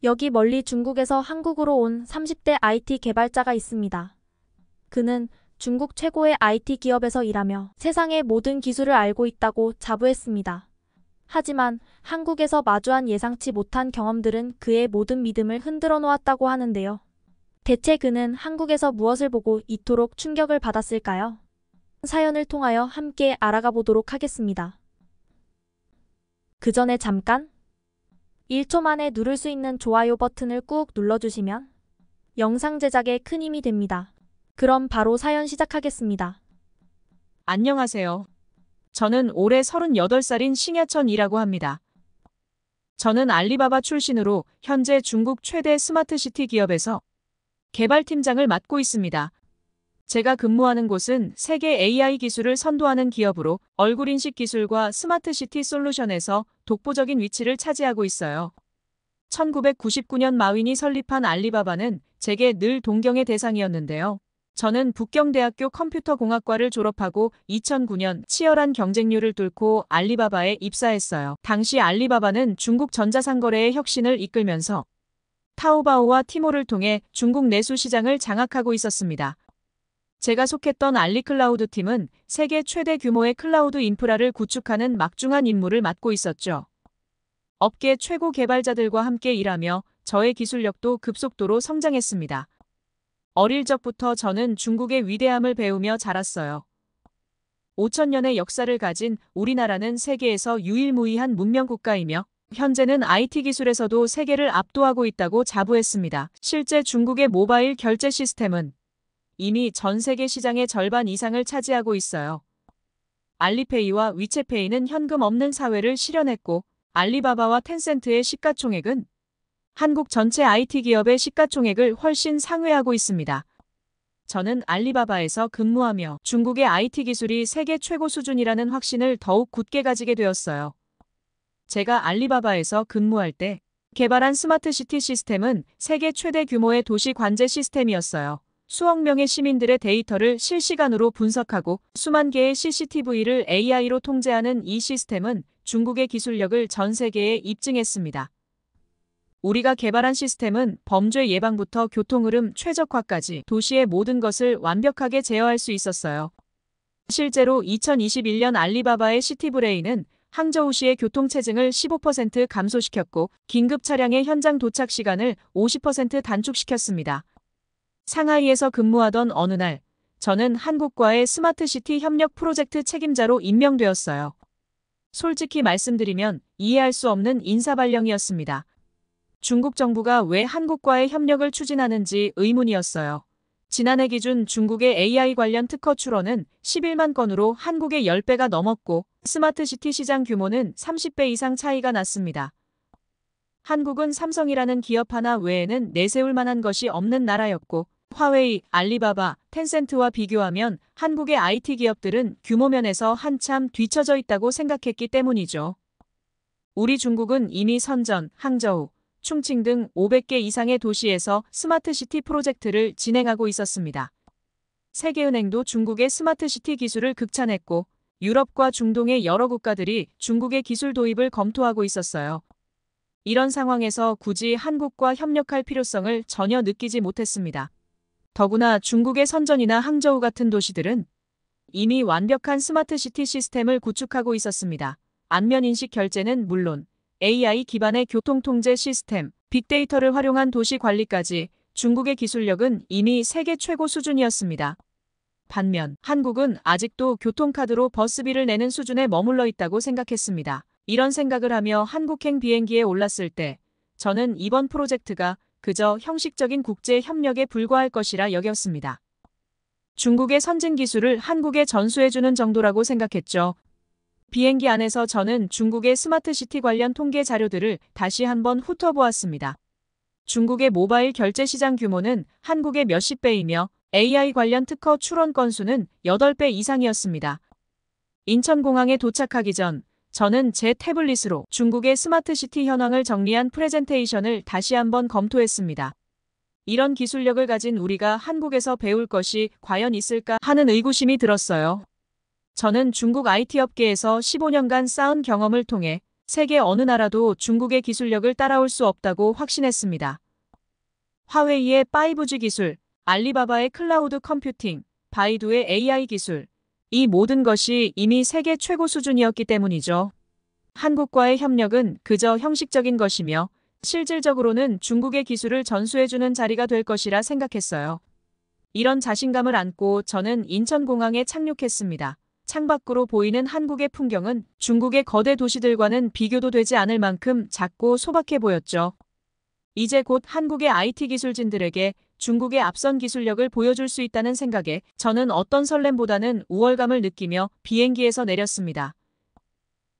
여기 멀리 중국에서 한국으로 온 30대 IT 개발자가 있습니다. 그는 중국 최고의 IT 기업에서 일하며 세상의 모든 기술을 알고 있다고 자부했습니다. 하지만 한국에서 마주한 예상치 못한 경험들은 그의 모든 믿음을 흔들어 놓았다고 하는데요. 대체 그는 한국에서 무엇을 보고 이토록 충격을 받았을까요? 사연을 통하여 함께 알아가 보도록 하겠습니다. 그 전에 잠깐 1초 만에 누를 수 있는 좋아요 버튼을 꾹 눌러주시면 영상 제작에 큰 힘이 됩니다. 그럼 바로 사연 시작하겠습니다. 안녕하세요. 저는 올해 38살인 싱야천이라고 합니다. 저는 알리바바 출신으로 현재 중국 최대 스마트시티 기업에서 개발팀장을 맡고 있습니다. 제가 근무하는 곳은 세계 AI 기술을 선도하는 기업으로 얼굴인식 기술과 스마트시티 솔루션에서 독보적인 위치를 차지하고 있어요. 1999년 마윈이 설립한 알리바바는 제게 늘 동경의 대상이었는데요. 저는 북경대학교 컴퓨터공학과를 졸업하고 2009년 치열한 경쟁률을 뚫고 알리바바에 입사했어요. 당시 알리바바는 중국 전자상거래의 혁신을 이끌면서 타오바오와 티모를 통해 중국 내수 시장을 장악하고 있었습니다. 제가 속했던 알리클라우드 팀은 세계 최대 규모의 클라우드 인프라를 구축하는 막중한 임무를 맡고 있었죠. 업계 최고 개발자들과 함께 일하며 저의 기술력도 급속도로 성장했습니다. 어릴 적부터 저는 중국의 위대함을 배우며 자랐어요. 5,000년의 역사를 가진 우리나라는 세계에서 유일무이한 문명국가이며 현재는 IT 기술에서도 세계를 압도하고 있다고 자부했습니다. 실제 중국의 모바일 결제 시스템은 이미 전 세계 시장의 절반 이상을 차지하고 있어요. 알리페이와 위챗페이는 현금 없는 사회를 실현했고 알리바바와 텐센트의 시가총액은 한국 전체 IT 기업의 시가총액을 훨씬 상회하고 있습니다. 저는 알리바바에서 근무하며 중국의 IT 기술이 세계 최고 수준이라는 확신을 더욱 굳게 가지게 되었어요. 제가 알리바바에서 근무할 때 개발한 스마트시티 시스템은 세계 최대 규모의 도시 관제 시스템이었어요. 수억 명의 시민들의 데이터를 실시간으로 분석하고 수만 개의 CCTV를 AI로 통제하는 이 시스템은 중국의 기술력을 전 세계에 입증했습니다. 우리가 개발한 시스템은 범죄 예방부터 교통흐름 최적화까지 도시의 모든 것을 완벽하게 제어할 수 있었어요. 실제로 2021년 알리바바의 시티브레인은 항저우시의 교통체증을 15% 감소시켰고 긴급 차량의 현장 도착 시간을 50% 단축시켰습니다. 상하이에서 근무하던 어느 날, 저는 한국과의 스마트시티 협력 프로젝트 책임자로 임명되었어요. 솔직히 말씀드리면 이해할 수 없는 인사발령이었습니다. 중국 정부가 왜 한국과의 협력을 추진하는지 의문이었어요. 지난해 기준 중국의 AI 관련 특허 출원은 11만 건으로 한국의 10배가 넘었고 스마트시티 시장 규모는 30배 이상 차이가 났습니다. 한국은 삼성이라는 기업 하나 외에는 내세울 만한 것이 없는 나라였고 화웨이, 알리바바, 텐센트와 비교하면 한국의 IT 기업들은 규모면에서 한참 뒤처져 있다고 생각했기 때문이죠. 우리 중국은 이미 선전, 항저우, 충칭 등 500개 이상의 도시에서 스마트시티 프로젝트를 진행하고 있었습니다. 세계은행도 중국의 스마트시티 기술을 극찬했고 유럽과 중동의 여러 국가들이 중국의 기술 도입을 검토하고 있었어요. 이런 상황에서 굳이 한국과 협력할 필요성을 전혀 느끼지 못했습니다. 더구나 중국의 선전이나 항저우 같은 도시들은 이미 완벽한 스마트시티 시스템을 구축하고 있었습니다. 안면인식 결제는 물론 AI 기반의 교통통제 시스템, 빅데이터를 활용한 도시 관리까지 중국의 기술력은 이미 세계 최고 수준이었습니다. 반면 한국은 아직도 교통카드로 버스비를 내는 수준에 머물러 있다고 생각했습니다. 이런 생각을 하며 한국행 비행기에 올랐을 때 저는 이번 프로젝트가 그저 형식적인 국제 협력에 불과할 것이라 여겼습니다. 중국의 선진 기술을 한국에 전수해주는 정도라고 생각했죠. 비행기 안에서 저는 중국의 스마트시티 관련 통계 자료들을 다시 한번 훑어보았습니다. 중국의 모바일 결제 시장 규모는 한국의 몇십 배이며 AI 관련 특허 출원 건수는 8배 이상이었습니다. 인천공항에 도착하기 전 저는 제 태블릿으로 중국의 스마트시티 현황을 정리한 프레젠테이션을 다시 한번 검토했습니다. 이런 기술력을 가진 우리가 한국에서 배울 것이 과연 있을까 하는 의구심이 들었어요. 저는 중국 IT 업계에서 15년간 쌓은 경험을 통해 세계 어느 나라도 중국의 기술력을 따라올 수 없다고 확신했습니다. 화웨이의 5G 기술, 알리바바의 클라우드 컴퓨팅, 바이두의 AI 기술, 이 모든 것이 이미 세계 최고 수준이었기 때문이죠. 한국과의 협력은 그저 형식적인 것이며 실질적으로는 중국의 기술을 전수해주는 자리가 될 것이라 생각했어요. 이런 자신감을 안고 저는 인천공항에 착륙했습니다. 창밖으로 보이는 한국의 풍경은 중국의 거대 도시들과는 비교도 되지 않을 만큼 작고 소박해 보였죠. 이제 곧 한국의 IT 기술진들에게 중국의 앞선 기술력을 보여줄 수 있다는 생각에 저는 어떤 설렘보다는 우월감을 느끼며 비행기에서 내렸습니다.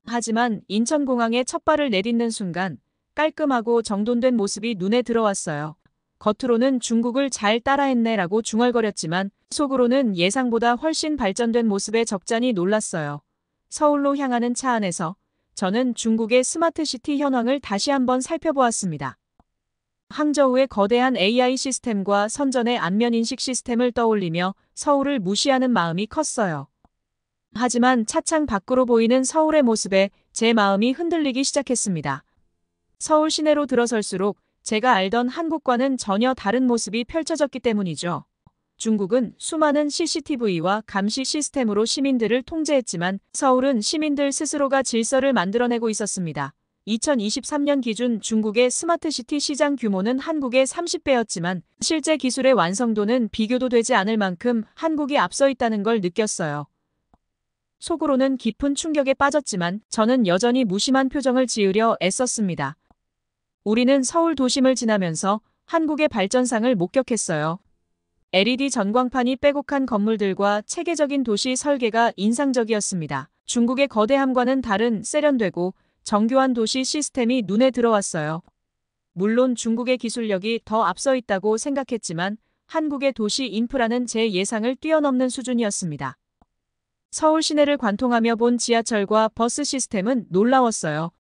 하지만 인천공항에 첫 발을 내딛는 순간 깔끔하고 정돈된 모습이 눈에 들어왔어요. 겉으로는 중국을 잘 따라했네라고 중얼거렸지만 속으로는 예상보다 훨씬 발전된 모습에 적잖이 놀랐어요. 서울로 향하는 차 안에서 저는 중국의 스마트시티 현황을 다시 한번 살펴보았습니다. 항저우의 거대한 AI 시스템과 선전의 안면인식 시스템을 떠올리며 서울을 무시하는 마음이 컸어요. 하지만 차창 밖으로 보이는 서울의 모습에 제 마음이 흔들리기 시작했습니다. 서울 시내로 들어설수록 제가 알던 한국과는 전혀 다른 모습이 펼쳐졌기 때문이죠. 중국은 수많은 CCTV와 감시 시스템으로 시민들을 통제했지만 서울은 시민들 스스로가 질서를 만들어내고 있었습니다. 2023년 기준 중국의 스마트시티 시장 규모는 한국의 30배였지만 실제 기술의 완성도는 비교도 되지 않을 만큼 한국이 앞서 있다는 걸 느꼈어요. 속으로는 깊은 충격에 빠졌지만 저는 여전히 무심한 표정을 지으려 애썼습니다. 우리는 서울 도심을 지나면서 한국의 발전상을 목격했어요. LED 전광판이 빼곡한 건물들과 체계적인 도시 설계가 인상적이었습니다. 중국의 거대함과는 다른 세련되고 정교한 도시 시스템이 눈에 들어왔어요. 물론 중국의 기술력이 더 앞서 있다고 생각했지만 한국의 도시 인프라는 제 예상을 뛰어넘는 수준이었습니다. 서울 시내를 관통하며 본 지하철과 버스 시스템은 놀라웠어요.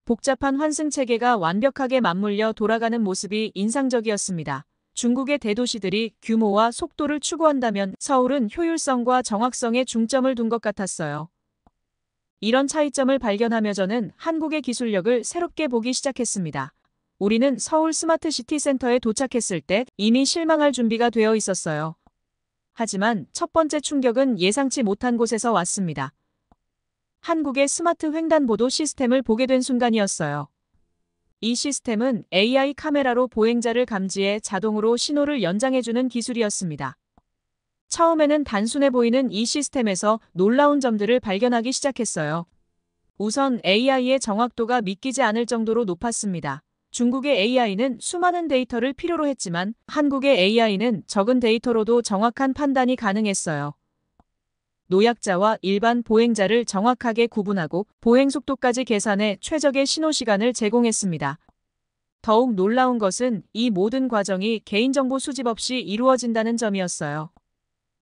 복잡한 환승 체계가 완벽하게 맞물려 돌아가는 모습이 인상적이었습니다. 중국의 대도시들이 규모와 속도를 추구한다면 서울은 효율성과 정확성에 중점을 둔 것 같았어요. 이런 차이점을 발견하며 저는 한국의 기술력을 새롭게 보기 시작했습니다. 우리는 서울 스마트시티 센터에 도착했을 때 이미 실망할 준비가 되어 있었어요. 하지만 첫 번째 충격은 예상치 못한 곳에서 왔습니다. 한국의 스마트 횡단보도 시스템을 보게 된 순간이었어요. 이 시스템은 AI 카메라로 보행자를 감지해 자동으로 신호를 연장해주는 기술이었습니다. 처음에는 단순해 보이는 이 시스템에서 놀라운 점들을 발견하기 시작했어요. 우선 AI의 정확도가 믿기지 않을 정도로 높았습니다. 중국의 AI는 수많은 데이터를 필요로 했지만 한국의 AI는 적은 데이터로도 정확한 판단이 가능했어요. 노약자와 일반 보행자를 정확하게 구분하고 보행 속도까지 계산해 최적의 신호 시간을 제공했습니다. 더욱 놀라운 것은 이 모든 과정이 개인정보 수집 없이 이루어진다는 점이었어요.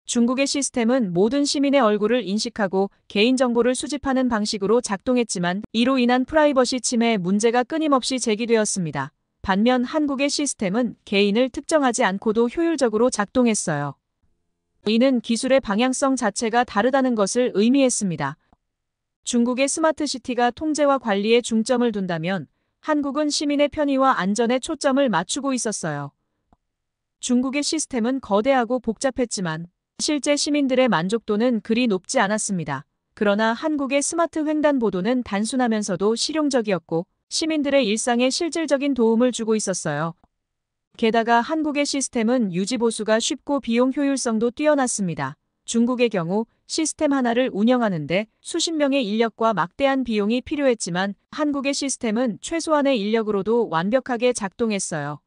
중국의 시스템은 모든 시민의 얼굴을 인식하고 개인정보를 수집하는 방식으로 작동했지만 이로 인한 프라이버시 침해 문제가 끊임없이 제기되었습니다. 반면 한국의 시스템은 개인을 특정하지 않고도 효율적으로 작동했어요. 이는 기술의 방향성 자체가 다르다는 것을 의미했습니다. 중국의 스마트시티가 통제와 관리에 중점을 둔다면 한국은 시민의 편의와 안전에 초점을 맞추고 있었어요. 중국의 시스템은 거대하고 복잡했지만 실제 시민들의 만족도는 그리 높지 않았습니다. 그러나 한국의 스마트 횡단보도는 단순하면서도 실용적이었고 시민들의 일상에 실질적인 도움을 주고 있었어요. 게다가 한국의 시스템은 유지보수가 쉽고 비용 효율성도 뛰어났습니다. 중국의 경우 시스템 하나를 운영하는데 수십 명의 인력과 막대한 비용이 필요했지만 한국의 시스템은 최소한의 인력으로도 완벽하게 작동했어요.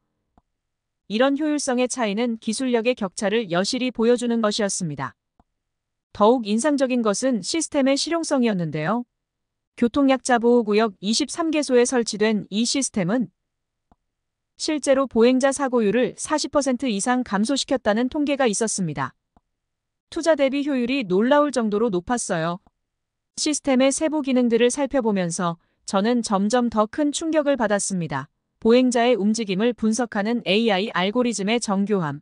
이런 효율성의 차이는 기술력의 격차를 여실히 보여주는 것이었습니다. 더욱 인상적인 것은 시스템의 실용성이었는데요. 교통약자보호구역 23개소에 설치된 이 시스템은 실제로 보행자 사고율을 40% 이상 감소시켰다는 통계가 있었습니다. 투자 대비 효율이 놀라울 정도로 높았어요. 시스템의 세부 기능들을 살펴보면서 저는 점점 더 큰 충격을 받았습니다. 보행자의 움직임을 분석하는 AI 알고리즘의 정교함,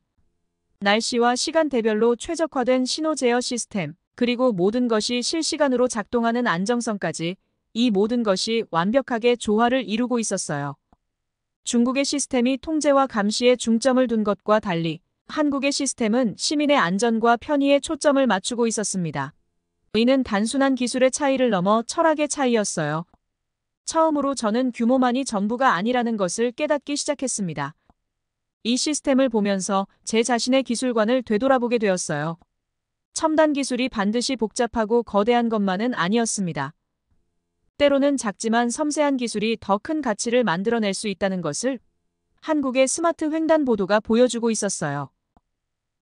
날씨와 시간대별로 최적화된 신호 제어 시스템, 그리고 모든 것이 실시간으로 작동하는 안정성까지 이 모든 것이 완벽하게 조화를 이루고 있었어요. 중국의 시스템이 통제와 감시에 중점을 둔 것과 달리 한국의 시스템은 시민의 안전과 편의에 초점을 맞추고 있었습니다. 이는 단순한 기술의 차이를 넘어 철학의 차이였어요. 처음으로 저는 규모만이 전부가 아니라는 것을 깨닫기 시작했습니다. 이 시스템을 보면서 제 자신의 기술관을 되돌아보게 되었어요. 첨단 기술이 반드시 복잡하고 거대한 것만은 아니었습니다. 때로는 작지만 섬세한 기술이 더 큰 가치를 만들어낼 수 있다는 것을 한국의 스마트 횡단보도가 보여주고 있었어요.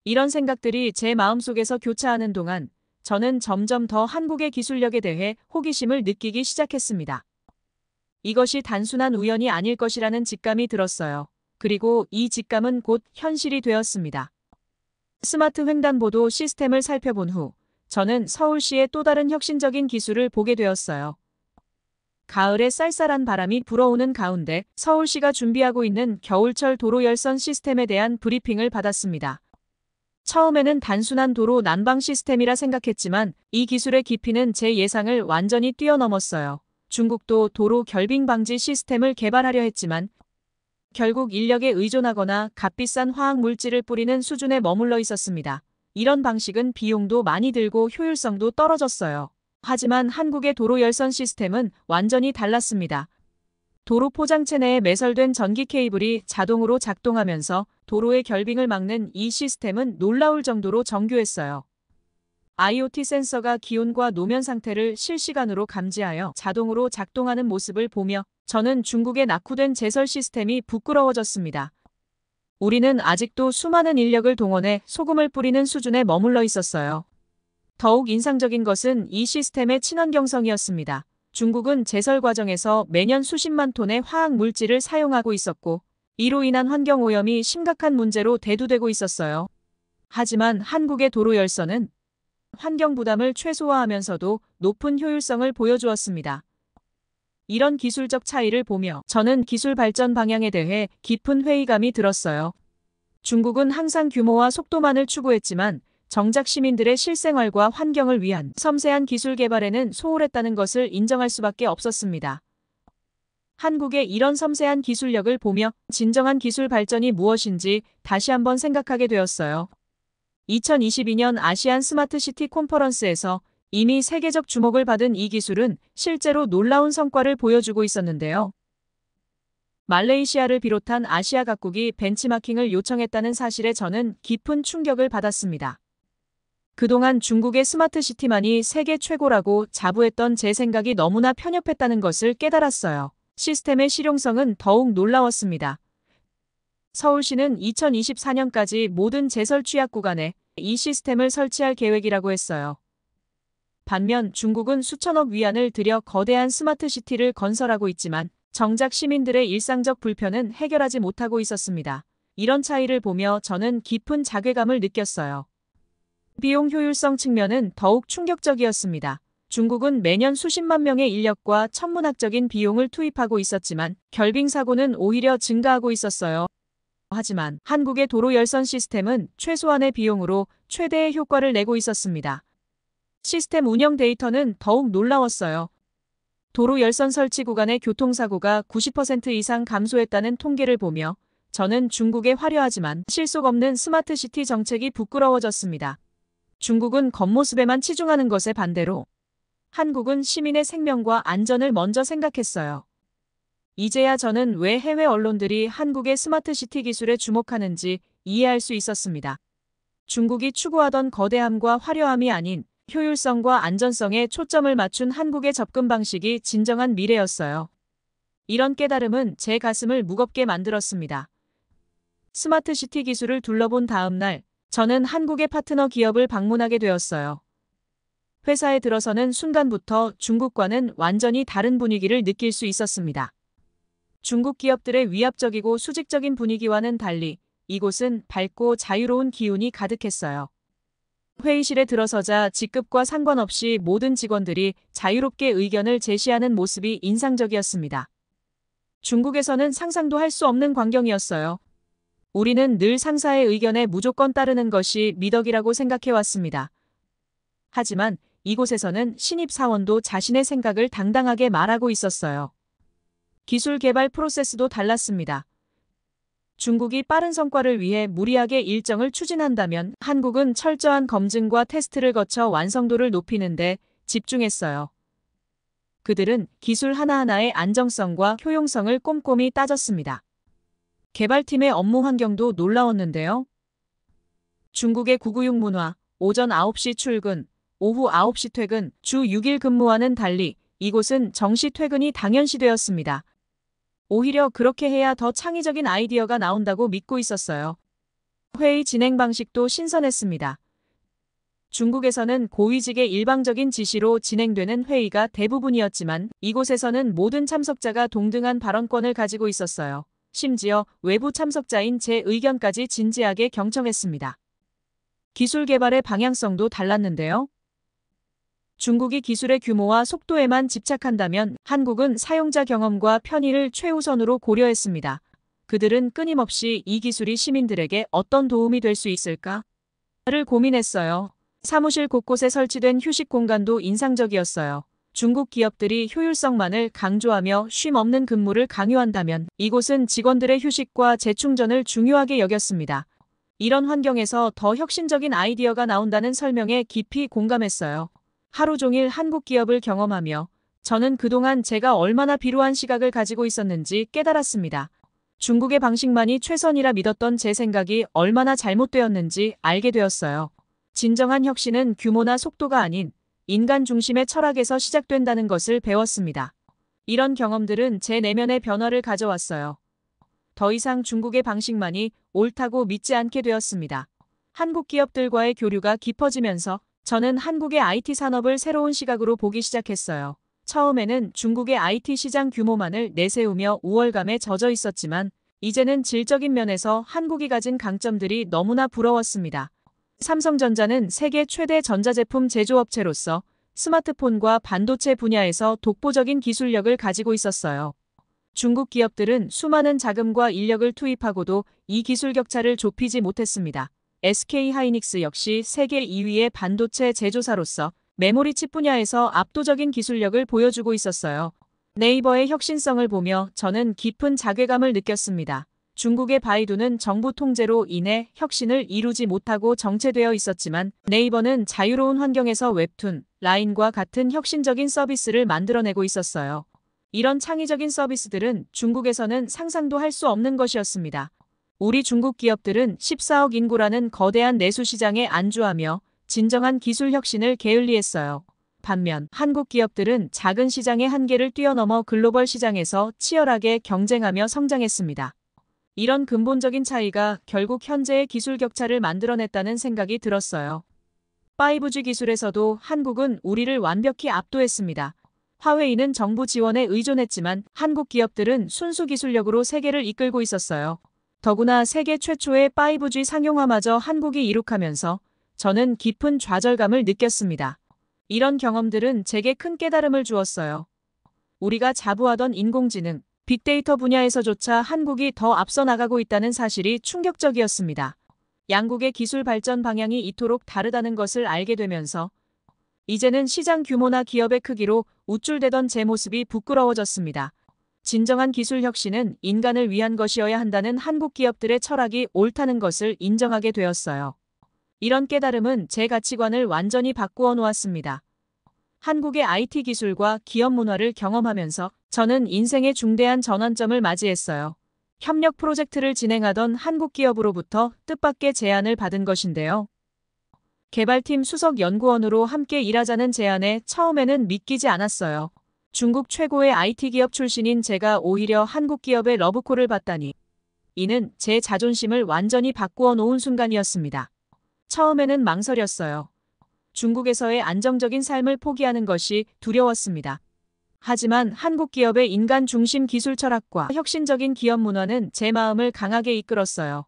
이런 생각들이 제 마음속에서 교차하는 동안 저는 점점 더 한국의 기술력에 대해 호기심을 느끼기 시작했습니다. 이것이 단순한 우연이 아닐 것이라는 직감이 들었어요. 그리고 이 직감은 곧 현실이 되었습니다. 스마트 횡단보도 시스템을 살펴본 후 저는 서울시의 또 다른 혁신적인 기술을 보게 되었어요. 가을에 쌀쌀한 바람이 불어오는 가운데 서울시가 준비하고 있는 겨울철 도로 열선 시스템에 대한 브리핑을 받았습니다. 처음에는 단순한 도로 난방 시스템이라 생각했지만 이 기술의 깊이는 제 예상을 완전히 뛰어넘었어요. 중국도 도로 결빙 방지 시스템을 개발하려 했지만 결국 인력에 의존하거나 값비싼 화학 물질을 뿌리는 수준에 머물러 있었습니다. 이런 방식은 비용도 많이 들고 효율성도 떨어졌어요. 하지만 한국의 도로 열선 시스템은 완전히 달랐습니다. 도로 포장체 내에 매설된 전기 케이블이 자동으로 작동하면서 도로의 결빙을 막는 이 시스템은 놀라울 정도로 정교했어요. IoT 센서가 기온과 노면 상태를 실시간으로 감지하여 자동으로 작동하는 모습을 보며 저는 중국의 낙후된 제설 시스템이 부끄러워졌습니다. 우리는 아직도 수많은 인력을 동원해 소금을 뿌리는 수준에 머물러 있었어요. 더욱 인상적인 것은 이 시스템의 친환경성이었습니다. 중국은 제설 과정에서 매년 수십만 톤의 화학 물질을 사용하고 있었고 이로 인한 환경 오염이 심각한 문제로 대두되고 있었어요. 하지만 한국의 도로 열선은 환경 부담을 최소화하면서도 높은 효율성을 보여주었습니다. 이런 기술적 차이를 보며 저는 기술 발전 방향에 대해 깊은 회의감이 들었어요. 중국은 항상 규모와 속도만을 추구했지만 정작 시민들의 실생활과 환경을 위한 섬세한 기술 개발에는 소홀했다는 것을 인정할 수밖에 없었습니다. 한국의 이런 섬세한 기술력을 보며 진정한 기술 발전이 무엇인지 다시 한번 생각하게 되었어요. 2022년 아시안 스마트 시티 컨퍼런스에서 이미 세계적 주목을 받은 이 기술은 실제로 놀라운 성과를 보여주고 있었는데요. 말레이시아를 비롯한 아시아 각국이 벤치마킹을 요청했다는 사실에 저는 깊은 충격을 받았습니다. 그동안 중국의 스마트 시티만이 세계 최고라고 자부했던 제 생각이 너무나 편협했다는 것을 깨달았어요. 시스템의 실용성은 더욱 놀라웠습니다. 서울시는 2024년까지 모든 제설 취약 구간에 이 시스템을 설치할 계획이라고 했어요. 반면 중국은 수천억 위안을 들여 거대한 스마트 시티를 건설하고 있지만 정작 시민들의 일상적 불편은 해결하지 못하고 있었습니다. 이런 차이를 보며 저는 깊은 자괴감을 느꼈어요. 비용 효율성 측면은 더욱 충격적이었습니다. 중국은 매년 수십만 명의 인력과 천문학적인 비용을 투입하고 있었지만 결빙 사고는 오히려 증가하고 있었어요. 하지만 한국의 도로 열선 시스템은 최소한의 비용으로 최대의 효과를 내고 있었습니다. 시스템 운영 데이터는 더욱 놀라웠어요. 도로 열선 설치 구간의 교통사고가 90% 이상 감소했다는 통계를 보며 저는 중국의 화려하지만 실속 없는 스마트 시티 정책이 부끄러워졌습니다. 중국은 겉모습에만 치중하는 것에 반대로 한국은 시민의 생명과 안전을 먼저 생각했어요. 이제야 저는 왜 해외 언론들이 한국의 스마트 시티 기술에 주목하는지 이해할 수 있었습니다. 중국이 추구하던 거대함과 화려함이 아닌 효율성과 안전성에 초점을 맞춘 한국의 접근 방식이 진정한 미래였어요. 이런 깨달음은 제 가슴을 무겁게 만들었습니다. 스마트 시티 기술을 둘러본 다음 날, 저는 한국의 파트너 기업을 방문하게 되었어요. 회사에 들어서는 순간부터 중국과는 완전히 다른 분위기를 느낄 수 있었습니다. 중국 기업들의 위압적이고 수직적인 분위기와는 달리 이곳은 밝고 자유로운 기운이 가득했어요. 회의실에 들어서자 직급과 상관없이 모든 직원들이 자유롭게 의견을 제시하는 모습이 인상적이었습니다. 중국에서는 상상도 할 수 없는 광경이었어요. 우리는 늘 상사의 의견에 무조건 따르는 것이 미덕이라고 생각해왔습니다. 하지만 이곳에서는 신입 사원도 자신의 생각을 당당하게 말하고 있었어요. 기술 개발 프로세스도 달랐습니다. 중국이 빠른 성과를 위해 무리하게 일정을 추진한다면 한국은 철저한 검증과 테스트를 거쳐 완성도를 높이는 데 집중했어요. 그들은 기술 하나하나의 안정성과 효용성을 꼼꼼히 따졌습니다. 개발팀의 업무 환경도 놀라웠는데요. 중국의 996 문화, 오전 9시 출근, 오후 9시 퇴근, 주 6일 근무와는 달리 이곳은 정시 퇴근이 당연시되었습니다. 오히려 그렇게 해야 더 창의적인 아이디어가 나온다고 믿고 있었어요. 회의 진행 방식도 신선했습니다. 중국에서는 고위직의 일방적인 지시로 진행되는 회의가 대부분이었지만 이곳에서는 모든 참석자가 동등한 발언권을 가지고 있었어요. 심지어 외부 참석자인 제 의견까지 진지하게 경청했습니다. 기술 개발의 방향성도 달랐는데요. 중국이 기술의 규모와 속도에만 집착한다면 한국은 사용자 경험과 편의를 최우선으로 고려했습니다. 그들은 끊임없이 이 기술이 시민들에게 어떤 도움이 될 수 있을까를 고민했어요. 사무실 곳곳에 설치된 휴식 공간도 인상적이었어요. 중국 기업들이 효율성만을 강조하며 쉼 없는 근무를 강요한다면 이곳은 직원들의 휴식과 재충전을 중요하게 여겼습니다. 이런 환경에서 더 혁신적인 아이디어가 나온다는 설명에 깊이 공감했어요. 하루 종일 한국 기업을 경험하며 저는 그동안 제가 얼마나 비루한 시각을 가지고 있었는지 깨달았습니다. 중국의 방식만이 최선이라 믿었던 제 생각이 얼마나 잘못되었는지 알게 되었어요. 진정한 혁신은 규모나 속도가 아닌 인간 중심의 철학에서 시작된다는 것을 배웠습니다. 이런 경험들은 제 내면의 변화를 가져왔어요. 더 이상 중국의 방식만이 옳다고 믿지 않게 되었습니다. 한국 기업들과의 교류가 깊어지면서 저는 한국의 IT 산업을 새로운 시각으로 보기 시작했어요. 처음에는 중국의 IT 시장 규모만을 내세우며 우월감에 젖어 있었지만 이제는 질적인 면에서 한국이 가진 강점들이 너무나 부러웠습니다. 삼성전자는 세계 최대 전자제품 제조업체로서 스마트폰과 반도체 분야에서 독보적인 기술력을 가지고 있었어요. 중국 기업들은 수많은 자금과 인력을 투입하고도 이 기술 격차를 좁히지 못했습니다. SK하이닉스 역시 세계 2위의 반도체 제조사로서 메모리 칩 분야에서 압도적인 기술력을 보여주고 있었어요. 네이버의 혁신성을 보며 저는 깊은 자괴감을 느꼈습니다. 중국의 바이두는 정부 통제로 인해 혁신을 이루지 못하고 정체되어 있었지만 네이버는 자유로운 환경에서 웹툰, 라인과 같은 혁신적인 서비스를 만들어내고 있었어요. 이런 창의적인 서비스들은 중국에서는 상상도 할 수 없는 것이었습니다. 우리 중국 기업들은 14억 인구라는 거대한 내수 시장에 안주하며 진정한 기술 혁신을 게을리했어요. 반면 한국 기업들은 작은 시장의 한계를 뛰어넘어 글로벌 시장에서 치열하게 경쟁하며 성장했습니다. 이런 근본적인 차이가 결국 현재의 기술 격차를 만들어냈다는 생각이 들었어요. 5G 기술에서도 한국은 우리를 완벽히 압도했습니다. 화웨이는 정부 지원에 의존했지만 한국 기업들은 순수 기술력으로 세계를 이끌고 있었어요. 더구나 세계 최초의 5G 상용화마저 한국이 이룩하면서 저는 깊은 좌절감을 느꼈습니다. 이런 경험들은 제게 큰 깨달음을 주었어요. 우리가 자부하던 인공지능, 빅데이터 분야에서조차 한국이 더 앞서 나가고 있다는 사실이 충격적이었습니다. 양국의 기술 발전 방향이 이토록 다르다는 것을 알게 되면서 이제는 시장 규모나 기업의 크기로 우쭐대던 제 모습이 부끄러워졌습니다. 진정한 기술 혁신은 인간을 위한 것이어야 한다는 한국 기업들의 철학이 옳다는 것을 인정하게 되었어요. 이런 깨달음은 제 가치관을 완전히 바꾸어 놓았습니다. 한국의 IT 기술과 기업 문화를 경험하면서 저는 인생의 중대한 전환점을 맞이했어요. 협력 프로젝트를 진행하던 한국 기업으로부터 뜻밖의 제안을 받은 것인데요. 개발팀 수석 연구원으로 함께 일하자는 제안에 처음에는 믿기지 않았어요. 중국 최고의 IT 기업 출신인 제가 오히려 한국 기업의 러브콜을 받다니. 이는 제 자존심을 완전히 바꾸어 놓은 순간이었습니다. 처음에는 망설였어요. 중국에서의 안정적인 삶을 포기하는 것이 두려웠습니다. 하지만 한국 기업의 인간 중심 기술 철학과 혁신적인 기업 문화는 제 마음을 강하게 이끌었어요.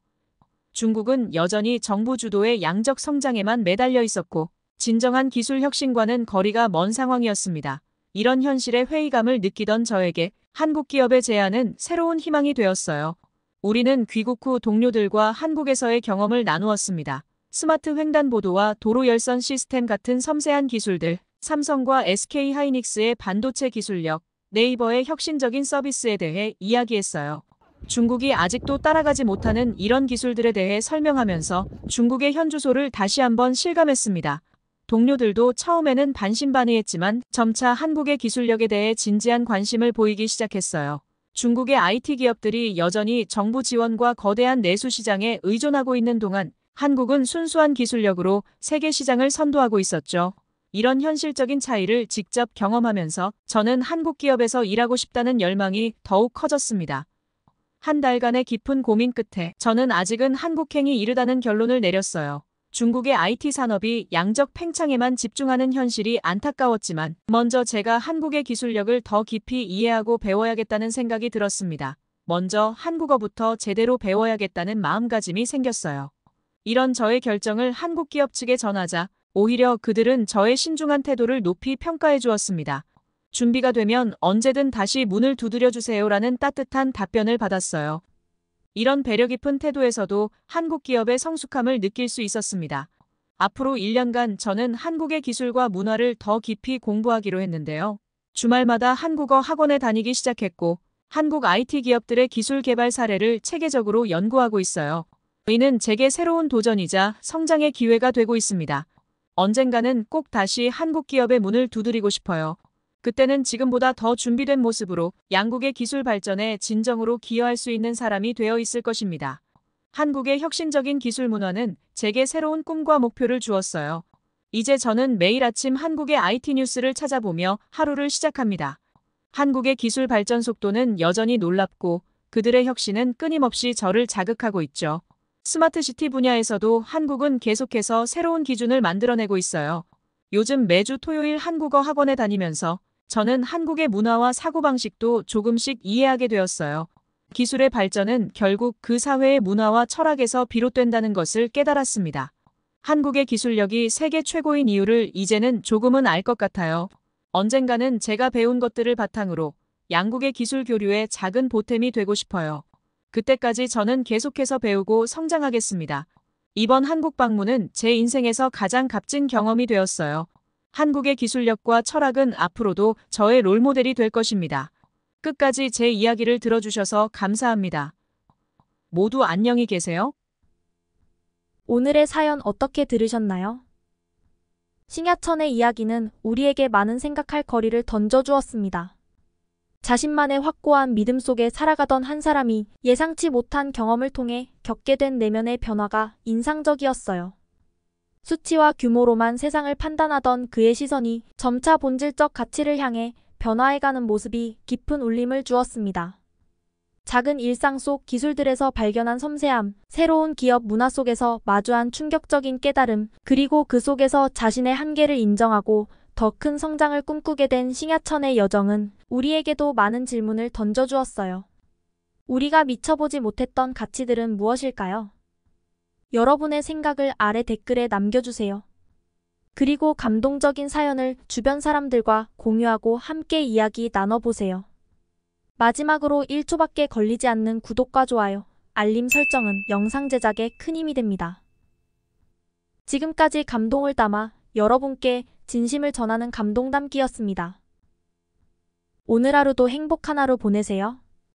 중국은 여전히 정부 주도의 양적 성장에만 매달려 있었고 진정한 기술 혁신과는 거리가 먼 상황이었습니다. 이런 현실의 회의감을 느끼던 저에게 한국 기업의 제안은 새로운 희망이 되었어요. 우리는 귀국 후 동료들과 한국에서의 경험을 나누었습니다. 스마트 횡단보도와 도로 열선 시스템 같은 섬세한 기술들, 삼성과 SK하이닉스의 반도체 기술력, 네이버의 혁신적인 서비스에 대해 이야기했어요. 중국이 아직도 따라가지 못하는 이런 기술들에 대해 설명하면서 중국의 현주소를 다시 한번 실감했습니다. 동료들도 처음에는 반신반의했지만 점차 한국의 기술력에 대해 진지한 관심을 보이기 시작했어요. 중국의 IT 기업들이 여전히 정부 지원과 거대한 내수 시장에 의존하고 있는 동안 한국은 순수한 기술력으로 세계 시장을 선도하고 있었죠. 이런 현실적인 차이를 직접 경험하면서 저는 한국 기업에서 일하고 싶다는 열망이 더욱 커졌습니다. 한 달간의 깊은 고민 끝에 저는 아직은 한국행이 이르다는 결론을 내렸어요. 중국의 IT 산업이 양적 팽창에만 집중하는 현실이 안타까웠지만 먼저 제가 한국의 기술력을 더 깊이 이해하고 배워야겠다는 생각이 들었습니다. 먼저 한국어부터 제대로 배워야겠다는 마음가짐이 생겼어요. 이런 저의 결정을 한국 기업 측에 전하자 오히려 그들은 저의 신중한 태도를 높이 평가해 주었습니다. 준비가 되면 언제든 다시 문을 두드려 주세요라는 따뜻한 답변을 받았어요. 이런 배려 깊은 태도에서도 한국 기업의 성숙함을 느낄 수 있었습니다. 앞으로 1년간 저는 한국의 기술과 문화를 더 깊이 공부하기로 했는데요. 주말마다 한국어 학원에 다니기 시작했고 한국 IT 기업들의 기술 개발 사례를 체계적으로 연구하고 있어요. 이는 제게 새로운 도전이자 성장의 기회가 되고 있습니다. 언젠가는 꼭 다시 한국 기업의 문을 두드리고 싶어요. 그때는 지금보다 더 준비된 모습으로 양국의 기술 발전에 진정으로 기여할 수 있는 사람이 되어 있을 것입니다. 한국의 혁신적인 기술 문화는 제게 새로운 꿈과 목표를 주었어요. 이제 저는 매일 아침 한국의 IT 뉴스를 찾아보며 하루를 시작합니다. 한국의 기술 발전 속도는 여전히 놀랍고 그들의 혁신은 끊임없이 저를 자극하고 있죠. 스마트시티 분야에서도 한국은 계속해서 새로운 기준을 만들어내고 있어요. 요즘 매주 토요일 한국어 학원에 다니면서 저는 한국의 문화와 사고방식도 조금씩 이해하게 되었어요. 기술의 발전은 결국 그 사회의 문화와 철학에서 비롯된다는 것을 깨달았습니다. 한국의 기술력이 세계 최고인 이유를 이제는 조금은 알 것 같아요. 언젠가는 제가 배운 것들을 바탕으로 양국의 기술 교류에 작은 보탬이 되고 싶어요. 그때까지 저는 계속해서 배우고 성장하겠습니다. 이번 한국 방문은 제 인생에서 가장 값진 경험이 되었어요. 한국의 기술력과 철학은 앞으로도 저의 롤모델이 될 것입니다. 끝까지 제 이야기를 들어주셔서 감사합니다. 모두 안녕히 계세요. 오늘의 사연 어떻게 들으셨나요? 싱야천의 이야기는 우리에게 많은 생각할 거리를 던져주었습니다. 자신만의 확고한 믿음 속에 살아가던 한 사람이 예상치 못한 경험을 통해 겪게 된 내면의 변화가 인상적이었어요. 수치와 규모로만 세상을 판단하던 그의 시선이 점차 본질적 가치를 향해 변화해가는 모습이 깊은 울림을 주었습니다. 작은 일상 속 기술들에서 발견한 섬세함, 새로운 기업 문화 속에서 마주한 충격적인 깨달음, 그리고 그 속에서 자신의 한계를 인정하고 더 큰 성장을 꿈꾸게 된 싱야천의 여정은 우리에게도 많은 질문을 던져주었어요. 우리가 미쳐보지 못했던 가치들은 무엇일까요? 여러분의 생각을 아래 댓글에 남겨주세요. 그리고 감동적인 사연을 주변 사람들과 공유하고 함께 이야기 나눠보세요. 마지막으로 1초밖에 걸리지 않는 구독과 좋아요, 알림 설정은 영상 제작에 큰 힘이 됩니다. 지금까지 감동을 담아 여러분께 진심을 전하는 감동 담기였습니다. 오늘 하루도 행복한 하루 보내세요.